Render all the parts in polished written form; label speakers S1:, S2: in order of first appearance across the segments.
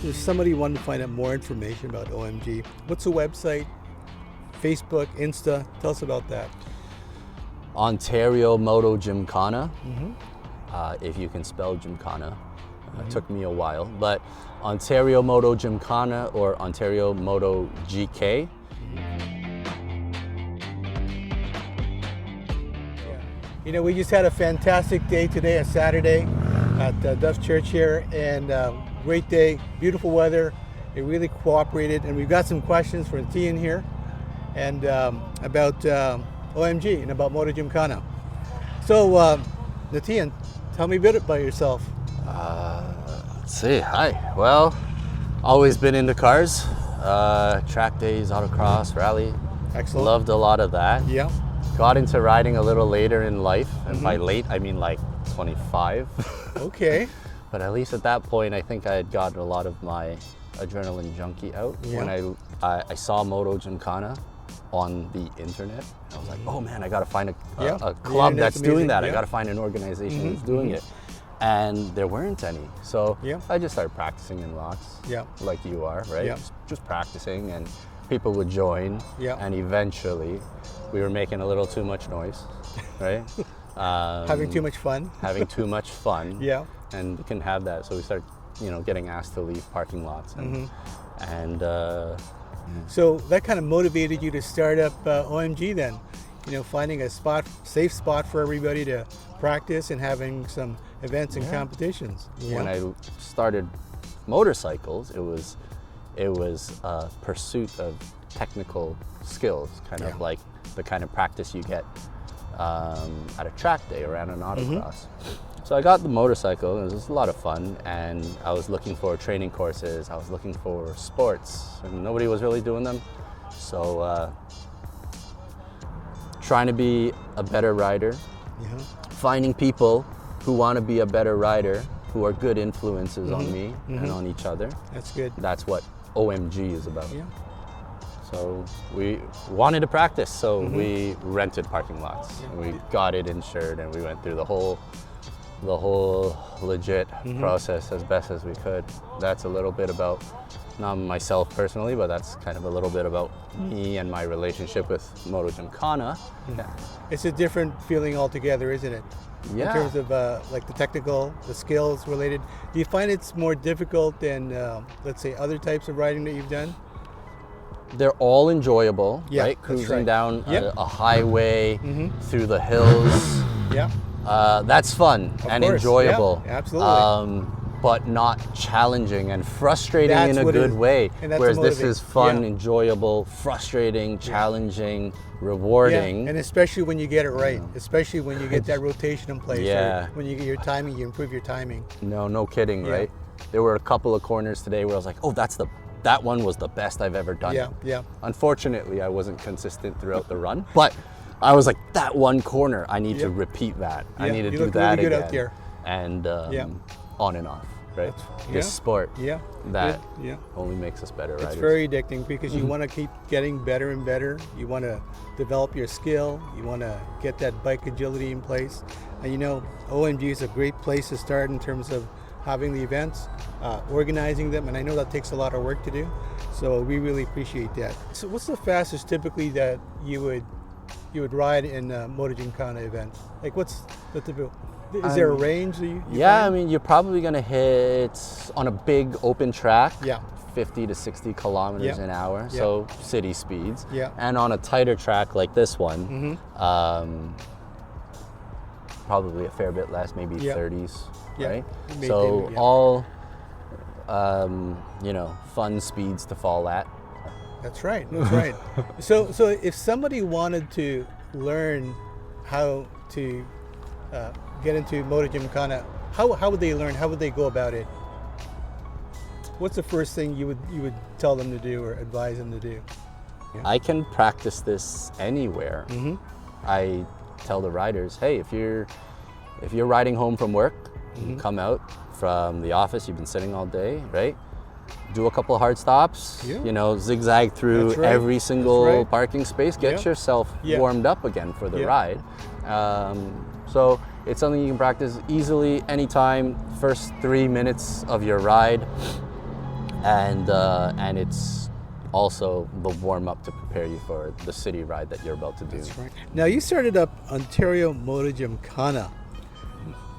S1: if somebody wanted to find out more information about OMG, what's the website? Facebook, Insta, tell us about that.
S2: Ontario Moto Gymkhana,
S1: Mm-hmm.
S2: if you can spell Gymkhana. It took me a while, but Ontario Moto Gymkhana or Ontario Moto GK.
S1: You know, we just had a fantastic day today, a Saturday at Duff Church here, and great day, beautiful weather. It really cooperated, and we've got some questions for Natian here, and about OMG and about Moto Gymkhana. So, Natian, tell me a bit about yourself.
S2: Let's see, hi. Well, always been into cars, track days, autocross, rally.
S1: Excellent.
S2: Loved a lot of that.
S1: Yeah.
S2: Got into riding a little later in life, and by late I mean like 25.
S1: Okay.
S2: But at least at that point, I think I had gotten a lot of my adrenaline junkie out.
S1: Yeah.
S2: When I saw Moto Gymkhana on the internet, I was like, oh man, I gotta find a club that's doing that. I gotta find an organization that's doing it. And there weren't any. So I just started practicing in lots, like you are, right?
S1: Yeah.
S2: Just practicing, and people would join, and eventually we were making a little too much noise, right?
S1: Having too much fun.
S2: Having too much fun.
S1: Yeah.
S2: And we couldn't have that, so we started, getting asked to leave parking lots, and
S1: So that kind of motivated you to start up OMG then, finding a safe spot for everybody to practice and having some events and competitions.
S2: When I started motorcycles, it was a pursuit of technical skills, kind of like the kind of practice you get at a track day or at an autocross. So I got the motorcycle, and it was a lot of fun, and I was looking for training courses, I was looking for sports, and nobody was really doing them. So trying to be a better rider, finding people who want to be a better rider, who are good influences on me and on each other.
S1: That's good.
S2: That's what OMG is about. Yeah. So we wanted to practice, so we rented parking lots. And we got it insured, and we went through the whole legit process as best as we could. That's a little bit about, not myself personally, but that's kind of a little bit about me and my relationship with Moto Gymkhana.
S1: It's a different feeling altogether, isn't it?
S2: Yeah.
S1: In terms of like the technical, the skills related. Do you find it's more difficult than, let's say, other types of riding that you've done?
S2: They're all enjoyable, right? Cruising down a highway, through the hills. That's fun and enjoyable.
S1: Yeah, absolutely.
S2: But not challenging and frustrating in a good way. Whereas this is fun, enjoyable, frustrating, challenging, rewarding.
S1: And especially when you get it right, especially when you get that rotation in place. Or when you get your timing, you improve your timing.
S2: No kidding, right? There were a couple of corners today where I was like, oh, that one was the best I've ever done. Unfortunately, I wasn't consistent throughout the run, but I was like, that one corner, I need to repeat that. I need to do that
S1: really good
S2: again.
S1: Out there.
S2: And on and off, right? This sport, that only makes us better riders.
S1: It's very addicting because you want to keep getting better and better. You want to develop your skill. You want to get that bike agility in place. And OMG is a great place to start in terms of having the events, organizing them, and I know that takes a lot of work to do. So we really appreciate that. So what's the fastest typically that you would ride in a Moto Gymkhana event? Like what's the typical? Is there a range that you find?
S2: I mean, you're probably gonna hit on a big open track, 50 to 60 kilometers an hour, so city speeds. And on a tighter track like this one, probably a fair bit less, maybe 30s, right? So all, fun speeds to fall at.
S1: That's right. That's right. So if somebody wanted to learn how to get into Moto Gymkhana, how would they learn? How would they go about it? What's the first thing you would tell them to do or advise them to do?
S2: I can practice this anywhere. I tell the riders, hey, if you're riding home from work, you come out from the office, you've been sitting all day, right? Do a couple of hard stops, zigzag through every single parking space, get yourself warmed up again for the ride. So it's something you can practice easily anytime. First 3 minutes of your ride, and it's also the warm up to prepare you for the city ride that you're about to do.
S1: That's right. Now you started up Ontario Moto Gymkhana.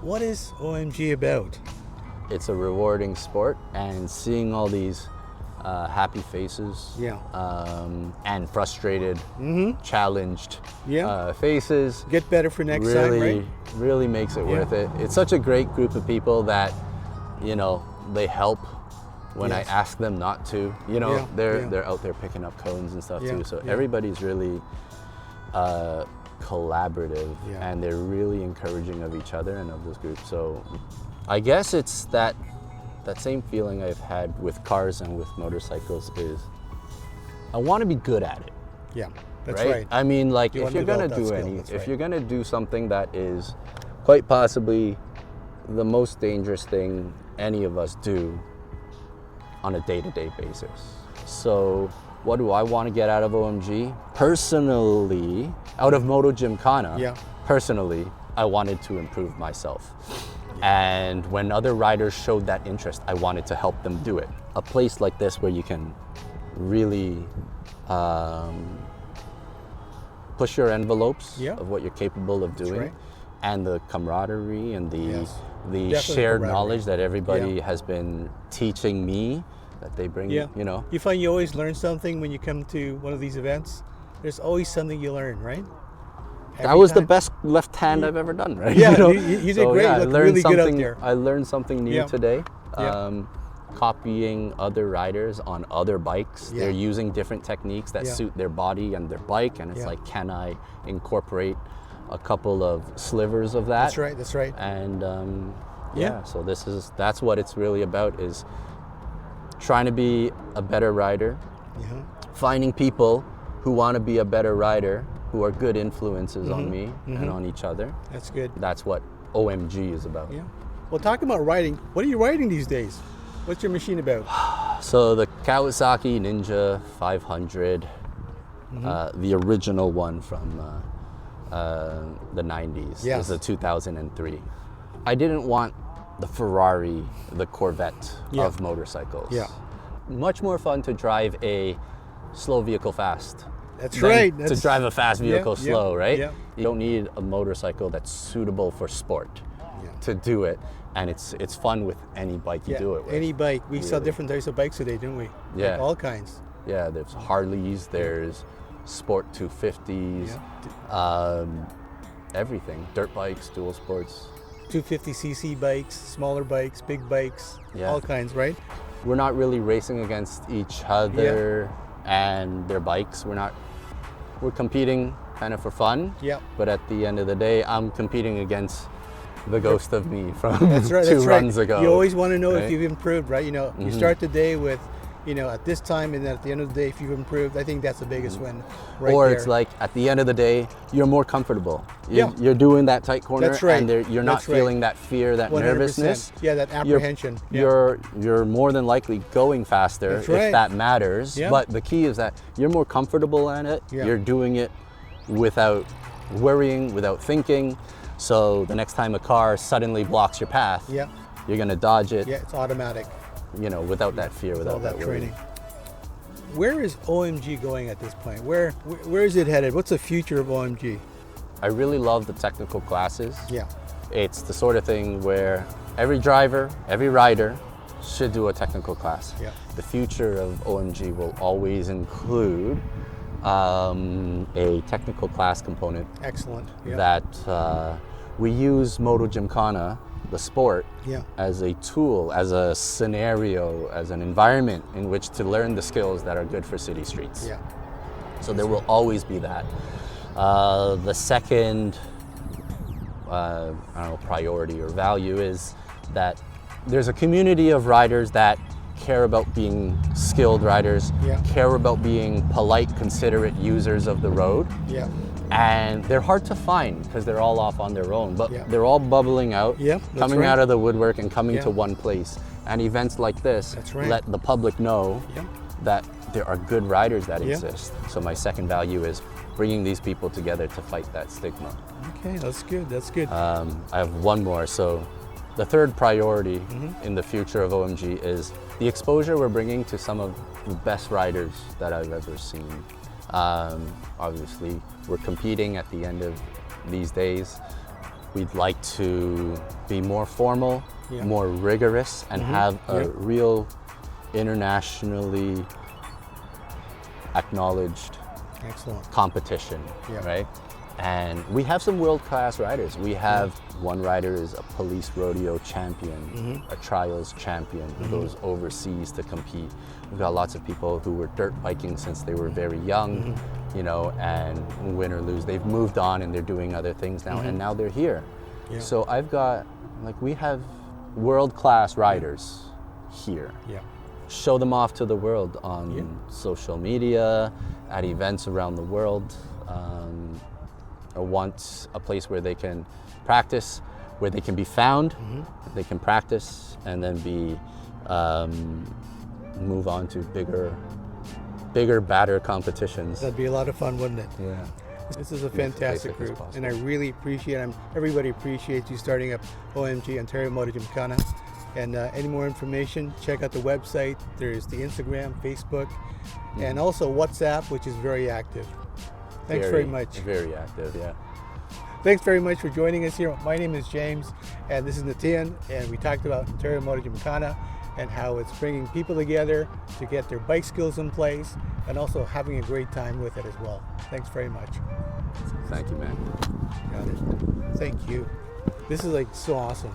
S1: What is OMG about?
S2: It's a rewarding sport, and seeing all these happy faces,
S1: Yeah.
S2: and frustrated, challenged faces,
S1: Get better for next
S2: really,
S1: time, right?
S2: really makes it
S1: Yeah.
S2: worth it. It's such a great group of people that, you know, they help when
S1: Yes.
S2: I ask them not to. You know,
S1: Yeah,
S2: they're out there picking up cones and stuff
S1: Yeah,
S2: too. So
S1: yeah.
S2: everybody's really collaborative,
S1: Yeah.
S2: and they're really encouraging of each other and of this group. So I guess it's that same feeling I've had with cars and with motorcycles is I want to be good at it.
S1: Yeah, that's right.
S2: I mean, like,
S1: You
S2: if
S1: wanna
S2: you're gonna
S1: develop that
S2: do
S1: skill,
S2: any,
S1: that's
S2: if
S1: right.
S2: you're gonna do something that is quite possibly the most dangerous thing any of us do on a day-to-day basis. So what do I want to get out of OMG? Personally, out of Moto Gymkhana,
S1: Yeah.
S2: personally, I wanted to improve myself. And when other riders showed that interest, I wanted to help them do it. A place like this where you can really push your envelopes
S1: Yeah.
S2: of what you're capable of doing,
S1: right.
S2: and the camaraderie and the
S1: Yes.
S2: the
S1: Definitely
S2: shared
S1: camaraderie.
S2: knowledge that everybody
S1: Yeah.
S2: has been teaching me, that they bring,
S1: Yeah.
S2: you know.
S1: You find you always learn something when you come to one of these events? There's always something you learn, right?
S2: That
S1: Every
S2: was the
S1: time?
S2: best left hand I've ever done, right?
S1: Yeah,
S2: You know?
S1: you did great.
S2: I
S1: You looked
S2: learned
S1: really good out
S2: something.
S1: there.
S2: I learned something new
S1: Yeah.
S2: today.
S1: Yeah.
S2: Copying other riders on other bikes.
S1: Yeah.
S2: They're using different techniques that
S1: Yeah.
S2: suit their body and their bike, and it's
S1: Yeah.
S2: like, can I incorporate a couple of slivers of that?
S1: That's right, that's right.
S2: And
S1: Yeah.
S2: so that's what it's really about, is trying to be a better rider,
S1: Yeah.
S2: finding people who want to be a better rider, who are good influences on me and on each other.
S1: That's good.
S2: That's what OMG is about.
S1: Yeah. Well, talking about riding, what are you riding these days? What's your machine about?
S2: So the Kawasaki Ninja 500, the original one from the 90s,
S1: Yes.
S2: is a 2003. I didn't want the Ferrari, the Corvette
S1: Yeah.
S2: of motorcycles.
S1: Yeah.
S2: Much more fun to drive a slow vehicle fast.
S1: That's
S2: than
S1: right.
S2: To
S1: That's,
S2: drive a fast vehicle
S1: yeah,
S2: slow, right?
S1: yeah.
S2: You don't need a motorcycle that's suitable for sport
S1: Yeah.
S2: to do it, and it's fun with any bike you
S1: yeah,
S2: do it with.
S1: any bike. We saw
S2: Really.
S1: different types of bikes today, didn't we?
S2: Yeah.
S1: Like all kinds.
S2: Yeah, there's Harleys, there's Sport 250s, everything. Dirt bikes, dual sports.
S1: 250cc bikes, smaller bikes, big bikes,
S2: Yeah.
S1: all kinds, right?
S2: We're not really racing against each other and their bikes. We're competing kind of for fun.
S1: Yeah.
S2: But at the end of the day, I'm competing against the ghost of me from
S1: That's right.
S2: two
S1: That's right.
S2: runs ago.
S1: You always want to know
S2: right?
S1: if you've improved, right? You know, you start the day with, you know, at this time, and then at the end of the day, if you've improved, I think that's the biggest win. Right
S2: or
S1: there.
S2: it's like at the end of the day, you're more comfortable.
S1: Yeah.
S2: You're doing that tight corner,
S1: That's right.
S2: and you're not
S1: That's right.
S2: feeling that fear, that
S1: 100%.
S2: nervousness.
S1: Yeah, that
S2: You're-
S1: apprehension. Yeah.
S2: You're more than likely going faster
S1: That's
S2: if
S1: right.
S2: that matters.
S1: Yeah.
S2: But the key is that you're more comfortable at it.
S1: Yeah.
S2: You're doing it without worrying, without thinking. So the next time a car suddenly blocks your path,
S1: Yeah.
S2: you're gonna dodge it.
S1: Yeah, it's automatic.
S2: You know, without that fear,
S1: All
S2: without
S1: that
S2: that worry.
S1: training. Where is OMG going at this point? Where is it headed? What's the future of OMG?
S2: I really love the technical classes.
S1: Yeah.
S2: It's the sort of thing where every driver, every rider should do a technical class.
S1: Yeah.
S2: The future of OMG will always include a technical class component
S1: Excellent. Yeah.
S2: that we use Moto Gymkhana, the sport,
S1: Yeah.
S2: as a tool, as a scenario, as an environment in which to learn the skills that are good for city streets.
S1: Yeah.
S2: So there will always be that. The second, I don't know, priority or value is that there's a community of riders that care about being skilled riders,
S1: Yeah.
S2: care about being polite, considerate users of the road.
S1: Yeah.
S2: And they're hard to find because they're all off on their own, but
S1: Yeah.
S2: they're all bubbling out,
S1: Yeah, that's
S2: coming
S1: right.
S2: out of the woodwork and coming
S1: Yeah.
S2: to one place. And events like this
S1: That's right.
S2: let the public know
S1: Yeah.
S2: that there are good riders that
S1: Yeah.
S2: exist. So my second value is bringing these people together to fight that stigma.
S1: Okay, that's good. That's good.
S2: I have one more. So the third priority in the future of OMG is the exposure we're bringing to some of the best riders that I've ever seen. Obviously, we're competing at the end of these days. We'd like to be more formal, more rigorous, and have a real internationally acknowledged competition, right? And we have some world-class riders. We have one rider is a police rodeo champion, a trials champion who goes overseas to compete. We've got lots of people who were dirt biking since they were very young, you know, and win or lose, they've moved on and they're doing other things now, and now they're here. So I've got, like, we have world-class riders here. Show them off to the world on social media, at events around the world. I want a place where they can practice, where they can be found, they can practice, and then be move on to bigger, badder competitions.
S1: That'd be a lot of fun, wouldn't it?
S2: Yeah.
S1: This is a fantastic group, and I really appreciate everybody appreciates you starting up OMG, Ontario Moto Gymkhana. And any more information, check out the website. There's the Instagram, Facebook, and also WhatsApp, which is very active. Thanks very much.
S2: Very active, yeah.
S1: Thanks very much for joining us here. My name is James, and this is Natian, and we talked about Ontario Moto Gymkhana and how it's bringing people together to get their bike skills in place and also having a great time with it as well. Thanks very much.
S2: Thank you, man.
S1: Got it. Thank you. This is like so awesome.